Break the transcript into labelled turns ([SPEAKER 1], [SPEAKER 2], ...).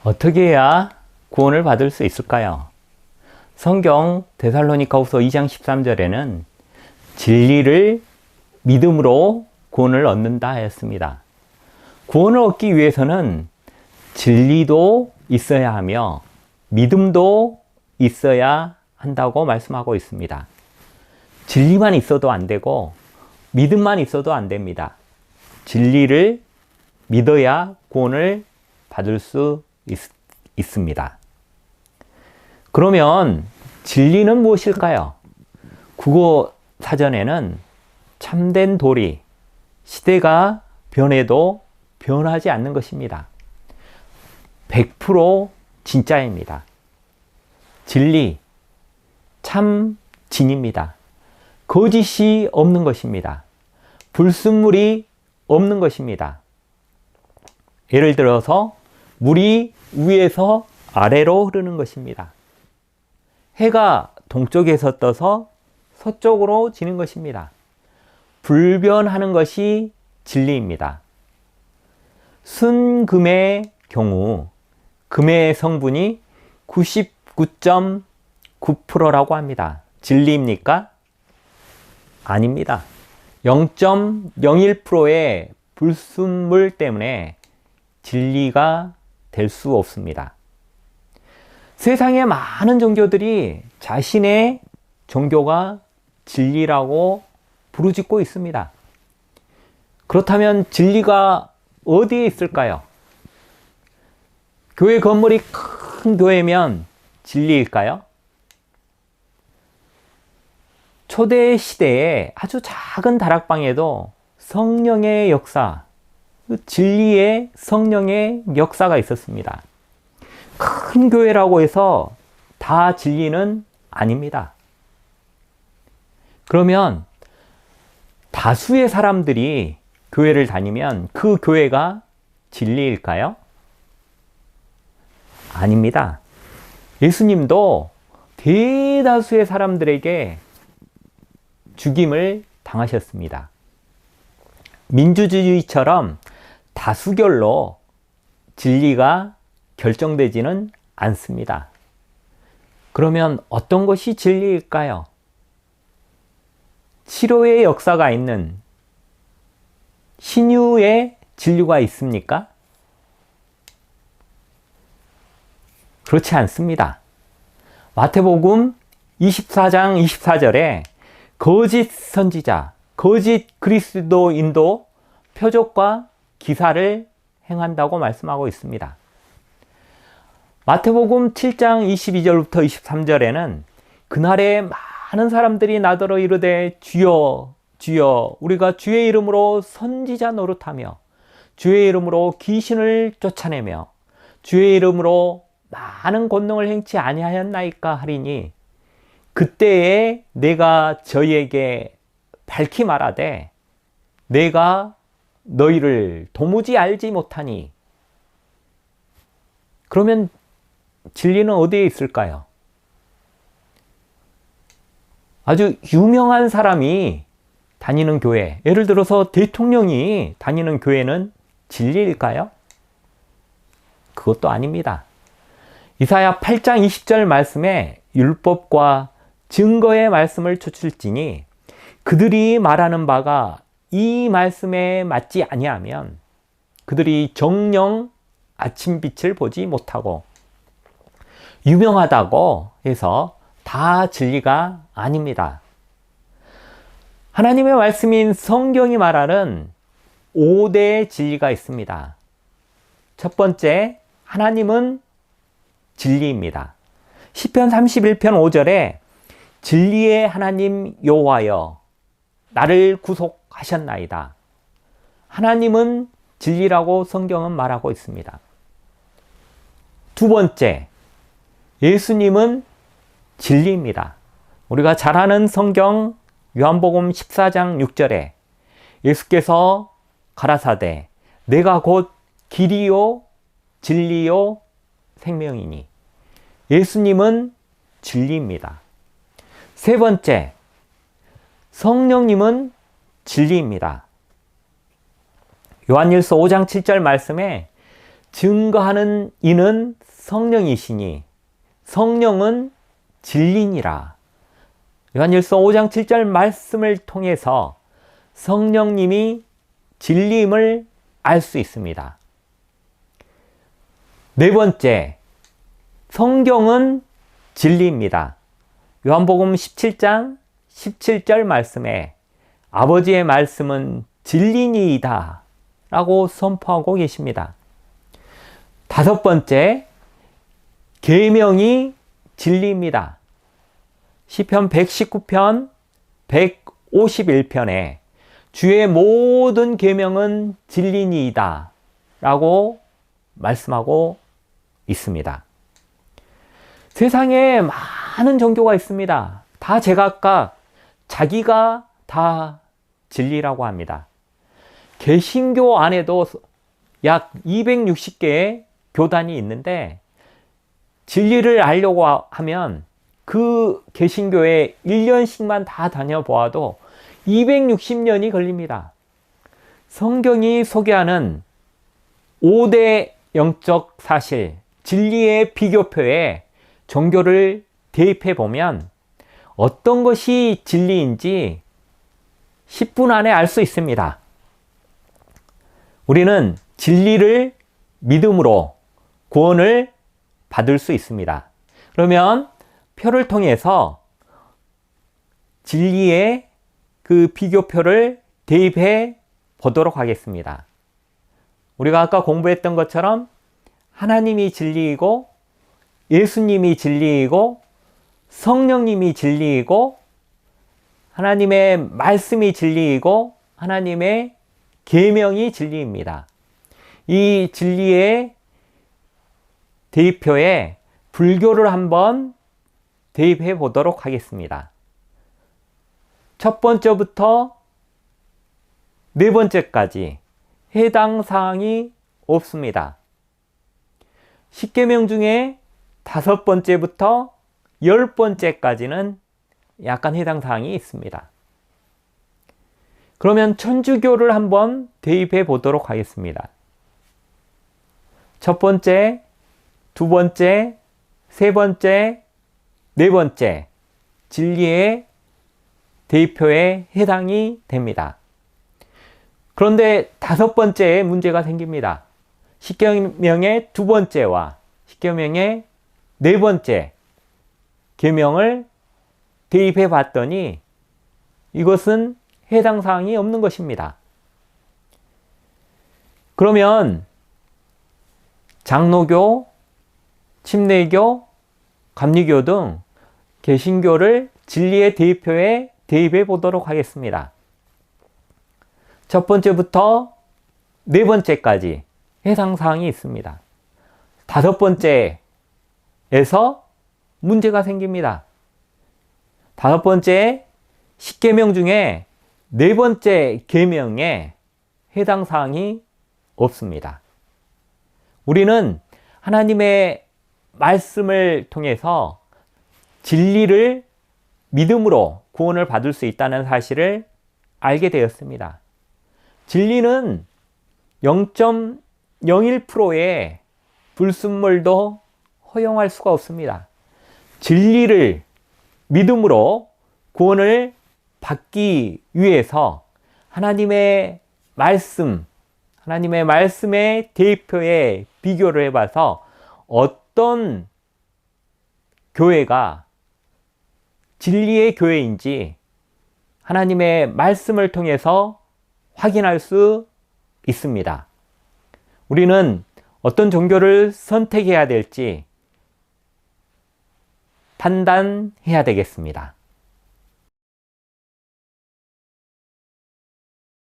[SPEAKER 1] 어떻게 해야 구원을 받을 수 있을까요? 성경 데살로니가후서 2장 13절에는 진리를 믿음으로 구원을 얻는다 하였습니다. 구원을 얻기 위해서는 진리도 있어야 하며 믿음도 있어야 한다고 말씀하고 있습니다. 진리만 있어도 안 되고 믿음만 있어도 안 됩니다. 진리를 믿어야 구원을 받을 수 있습니다. 그러면 진리는 무엇일까요? 국어 사전에는 참된 도리, 시대가 변해도 변하지 않는 것입니다. 100% 진짜입니다. 진리, 참 진입니다. 거짓이 없는 것입니다. 불순물이 없는 것입니다. 예를 들어서 물이 위에서 아래로 흐르는 것입니다. 해가 동쪽에서 떠서 서쪽으로 지는 것입니다. 불변하는 것이 진리입니다. 순금의 경우 금의 성분이 99.9%라고 합니다. 진리입니까? 아닙니다. 0.01%의 불순물 때문에 진리가 될 수 없습니다. 세상의 많은 종교들이 자신의 종교가 진리라고 부르짖고 있습니다. 그렇다면 진리가 어디에 있을까요? 교회 건물이 큰 교회면 진리일까요? 초대 시대에 아주 작은 다락방에도 성령의 역사, 진리의 성령의 역사가 있었습니다. 큰 교회라고 해서 다 진리는 아닙니다. 그러면 다수의 사람들이 교회를 다니면 그 교회가 진리일까요? 아닙니다. 예수님도 대다수의 사람들에게 죽임을 당하셨습니다. 민주주의처럼 다수결로 진리가 결정되지는 않습니다. 그러면 어떤 것이 진리일까요? 치료의 역사가 있는 신유의 진리가 있습니까? 그렇지 않습니다. 마태복음 24장 24절에 거짓 선지자, 거짓 그리스도인도 표적과 기사를 행한다고 말씀하고 있습니다. 마태복음 7장 22절부터 23절에는 그날에 많은 사람들이 나더러 이르되 주여 주여 우리가 주의 이름으로 선지자 노릇하며 주의 이름으로 귀신을 쫓아내며 주의 이름으로 많은 권능을 행치 아니하였나이까 하리니 그때에 내가 저희에게 밝히 말하되 내가 너희를 도무지 알지 못하니. 그러면 진리는 어디에 있을까요? 아주 유명한 사람이 다니는 교회, 예를 들어서 대통령이 다니는 교회는 진리일까요? 그것도 아닙니다. 이사야 8장 20절 말씀에 율법과 증거의 말씀을 쫓을지니 그들이 말하는 바가 이 말씀에 맞지 아니하면 그들이 정녕 아침빛을 보지 못하고 유명하다고 해서 다 진리가 아닙니다. 하나님의 말씀인 성경이 말하는 5대 진리가 있습니다. 첫 번째, 하나님은 진리입니다. 시편 31편 5절에 진리의 하나님 여호와여 나를 구속하셨나이다. 하나님은 진리라고 성경은 말하고 있습니다. 두 번째, 예수님은 진리입니다. 우리가 잘 아는 성경 요한복음 14장 6절에 예수께서 가라사대 내가 곧 길이요 진리요 생명이니 예수님은 진리입니다. 세 번째, 성령님은 진리입니다. 요한일서 5장 7절 말씀에 증거하는 이는 성령이시니 성령은 진리니라. 요한일서 5장 7절 말씀을 통해서 성령님이 진리임을 알 수 있습니다. 네 번째, 성경은 진리입니다. 요한복음 17장 17절 말씀에 아버지의 말씀은 진리니이다 라고 선포하고 계십니다. 다섯 번째, 계명이 진리입니다. 시편 119편 151편에 주의 모든 계명은 진리니이다 라고 말씀하고 있습니다. 세상에 많은 종교가 있습니다. 다 제각각 자기가 다 진리라고 합니다. 개신교 안에도 약 260개의 교단이 있는데 진리를 알려고 하면 그 개신교에 1년씩만 다 다녀보아도 260년이 걸립니다. 성경이 소개하는 5대 영적 사실, 진리의 비교표에 종교를 대입해 보면 어떤 것이 진리인지 10분 안에 알 수 있습니다. 우리는 진리를 믿음으로 구원을 받을 수 있습니다. 그러면 표를 통해서 진리의 그 비교표를 대입해 보도록 하겠습니다. 우리가 아까 공부했던 것처럼 하나님이 진리이고 예수님이 진리이고 성령님이 진리이고 하나님의 말씀이 진리이고 하나님의 계명이 진리입니다. 이 진리의 대입표에 불교를 한번 대입해 보도록 하겠습니다. 첫 번째부터 네 번째까지 해당 사항이 없습니다. 10계명 중에 5번째부터 10번째까지는 약간 해당 사항이 있습니다. 그러면 천주교를 한번 대입해 보도록 하겠습니다. 첫 번째, 두 번째, 세 번째, 네 번째 진리의 대입표에 해당이 됩니다. 그런데 5번째에 문제가 생깁니다. 10계명의 두 번째와 10계명의 네 번째 계명을 대입해 봤더니 이것은 해당 사항이 없는 것입니다. 그러면 장로교, 침례교, 감리교 등 개신교를 진리의 대입표에 대입해 보도록 하겠습니다. 첫 번째부터 네 번째까지 해당 사항이 있습니다. 5번째에서 문제가 생깁니다. 5번째 10계명 중에 네 번째 계명에 해당 사항이 없습니다. 우리는 하나님의 말씀을 통해서 진리를 믿음으로 구원을 받을 수 있다는 사실을 알게 되었습니다. 진리는 0.01%의 불순물도 허용할 수가 없습니다. 진리를 믿음으로 구원을 받기 위해서 하나님의 말씀, 하나님의 말씀의 대입표에 비교를 해봐서 어떤 교회가 진리의 교회인지 하나님의 말씀을 통해서 확인할 수 있습니다. 우리는 어떤 종교를 선택해야 될지 판단해야 되겠습니다.